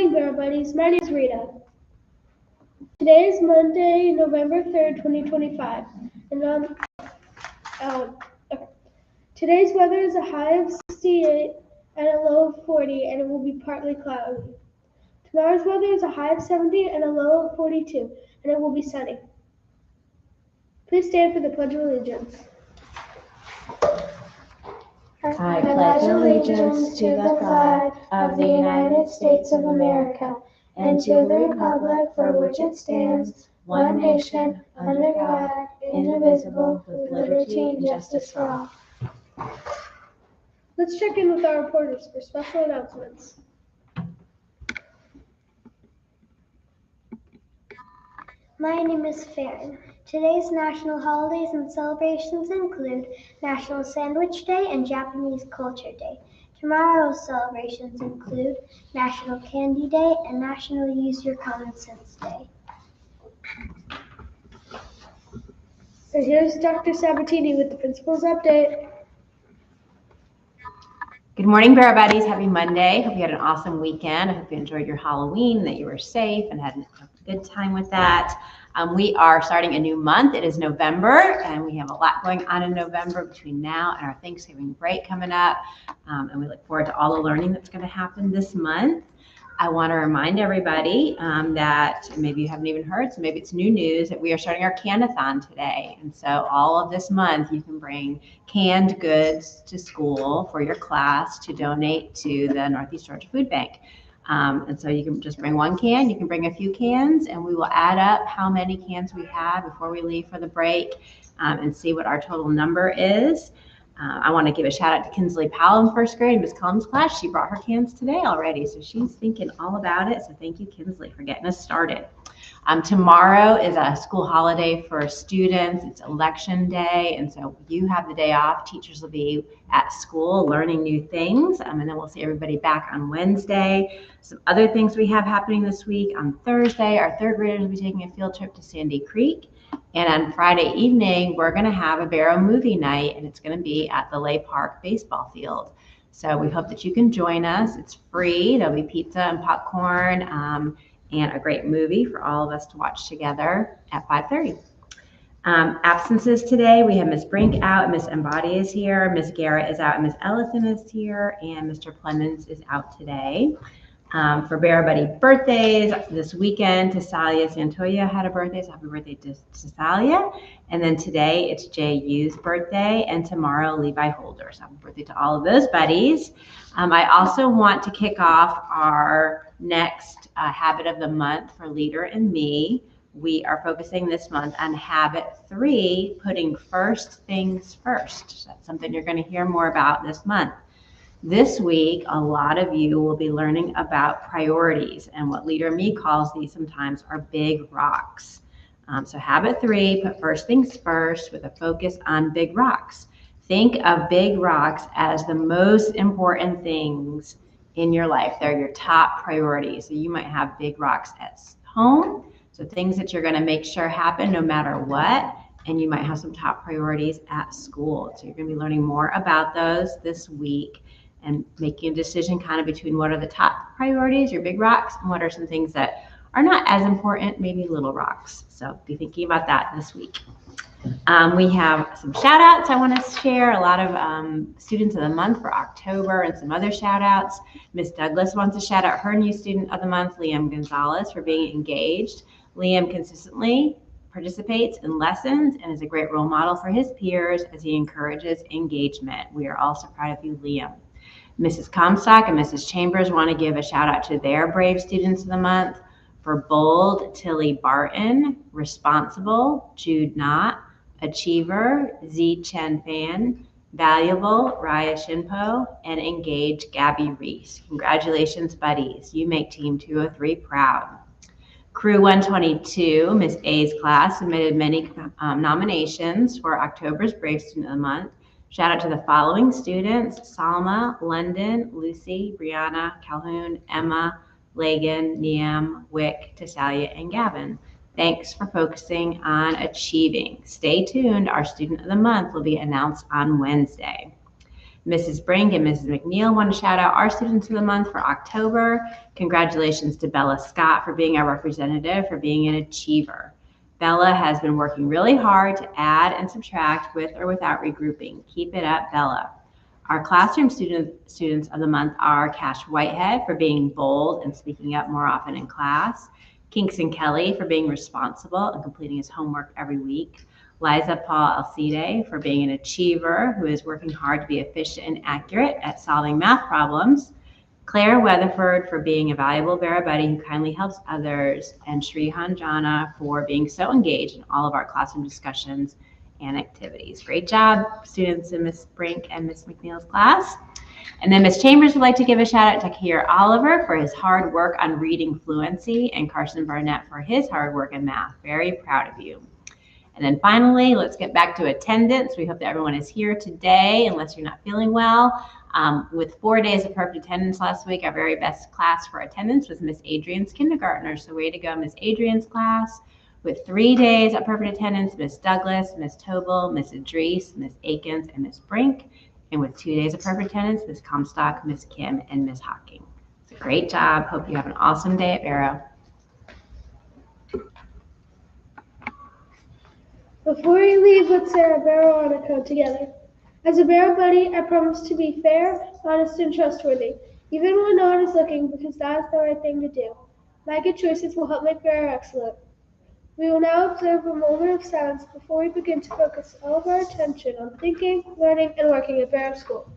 morning, Bear Buddies. My name is Rita. Today is Monday, November 3rd, 2025. And okay. Today's weather is a high of 68 and a low of 40, and it will be partly cloudy. Tomorrow's weather is a high of 70 and a low of 42, and it will be sunny. Please stand for the Pledge of Allegiance. I pledge allegiance to the flag of the United States of America and to the republic for which it stands, one nation, under God, indivisible, with liberty and justice for all. Let's check in with our reporters for special announcements. My name is Farron. Today's national holidays and celebrations include National Sandwich Day and Japanese Culture Day. Tomorrow's celebrations include National Candy Day and National Use Your Common Sense Day. And here's Dr. Sabatini with the principal's update. Good morning, Bear Buddies. Happy Monday. Hope you had an awesome weekend. I hope you enjoyed your Halloween, that you were safe and had a good time with that. We are starting a new month. It is November, and we have a lot going on in November between now and our Thanksgiving break coming up. And we look forward to all the learning that's going to happen this month. I want to remind everybody that maybe you haven't even heard, so maybe it's new news, that we are starting our Can-a-thon today. And so all of this month, you can bring canned goods to school for your class to donate to the Northeast Georgia Food Bank. And so you can just bring one can, you can bring a few cans, and we will add up how many cans we have before we leave for the break and see what our total number is. I want to give a shout out to Kinsley Powell in first grade, Miss Cullum's class. She brought her cans today already, so she's thinking all about it. So thank you, Kinsley, for getting us started. Tomorrow is a school holiday for students. It's election day, and so you have the day off. Teachers will be at school learning new things, and then we'll see everybody back on Wednesday. Some other things we have happening this week: on Thursday, our third graders will be taking a field trip to Sandy Creek. And on Friday evening, we're going to have a Barrow movie night, and it's going to be at the Lay Park baseball field. So we hope that you can join us. It's free. There'll be pizza and popcorn and a great movie for all of us to watch together at 5:30. Absences today, we have Miss Brink out, Miss Embody is here, Miss Garrett is out, and Miss Ellison is here, and Mr. Clemens is out today. For Bear Buddy birthdays this weekend, Tasalia Santoya had a birthday, so happy birthday to Tasalia. And then today it's J.U.'s birthday, and tomorrow Levi Holder. So happy birthday to all of those buddies. I also want to kick off our next habit of the month for Leader and me. We are focusing this month on habit 3, putting first things first. That's something you're going to hear more about this month. This week, a lot of you will be learning about priorities, and what Leader Me calls these sometimes are big rocks. So habit 3, put first things first with a focus on big rocks. Think of big rocks as the most important things in your life. They're your top priorities. So you might have big rocks at home, so things that you're going to make sure happen no matter what. And you might have some top priorities at school. So you're going to be learning more about those this week and making a decision kind of between what are the top priorities, your big rocks, and what are some things that are not as important, maybe little rocks. So be thinking about that this week. We have some shout outs I want to share, a lot of students of the month for October and some other shout outs. Miss Douglas wants to shout out her new student of the month, Liam Gonzalez, for being engaged. Liam consistently participates in lessons and is a great role model for his peers as he encourages engagement. We are also proud of you, Liam. Mrs. Comstock and Mrs. Chambers want to give a shout out to their brave students of the month. For bold, Tilly Barton; responsible, Jude Knott; achiever, Z Chen Fan; valuable, Raya Shinpo; and engaged, Gabby Reese. Congratulations, buddies. You make Team 203 proud. Crew 122, Miss A's class, submitted many nominations for October's Brave Student of the Month. Shout out to the following students: Salma, London, Lucy, Brianna, Calhoun, Emma, Lagan, Niam, Wick, Tasalia, and Gavin. Thanks for focusing on achieving. Stay tuned. Our Student of the Month will be announced on Wednesday. Mrs. Brink and Mrs. McNeil want to shout out our students of the month for October. Congratulations to Bella Scott for being our representative, for being an achiever. Bella has been working really hard to add and subtract with or without regrouping. Keep it up, Bella. Our classroom students of the month are Cash Whitehead for being bold and speaking up more often in class. Kingston Kelly for being responsible and completing his homework every week. Liza Paul Alcide for being an achiever who is working hard to be efficient and accurate at solving math problems. Claire Weatherford for being a valuable Vera buddy who kindly helps others. And Sri Hanjana for being so engaged in all of our classroom discussions and activities. Great job, students in Miss Brink and Miss McNeil's class. And then Miss Chambers would like to give a shout out to Kier Oliver for his hard work on reading fluency and Carson Barnett for his hard work in math. Very proud of you. And then finally, let's get back to attendance. We hope that everyone is here today, unless you're not feeling well. With 4 days of perfect attendance last week, our very best class for attendance was Miss Adrian's kindergartner. So way to go, Miss Adrian's class. With 3 days of perfect attendance, Miss Douglas, Miss Tobel, Miss Idris, Miss Akins, and Miss Brink. And with 2 days of perfect attendance, Miss Comstock, Miss Kim, and Miss Hawking. It's a great job. Hope you have an awesome day at Barrow. Before we leave, let's say our Barrow honor code together. As a Barrow buddy, I promise to be fair, honest, and trustworthy, even when no one is looking, because that is the right thing to do. My good choices will help make Barrow excellent. We will now observe a moment of silence before we begin to focus all of our attention on thinking, learning, and working at Barrow School.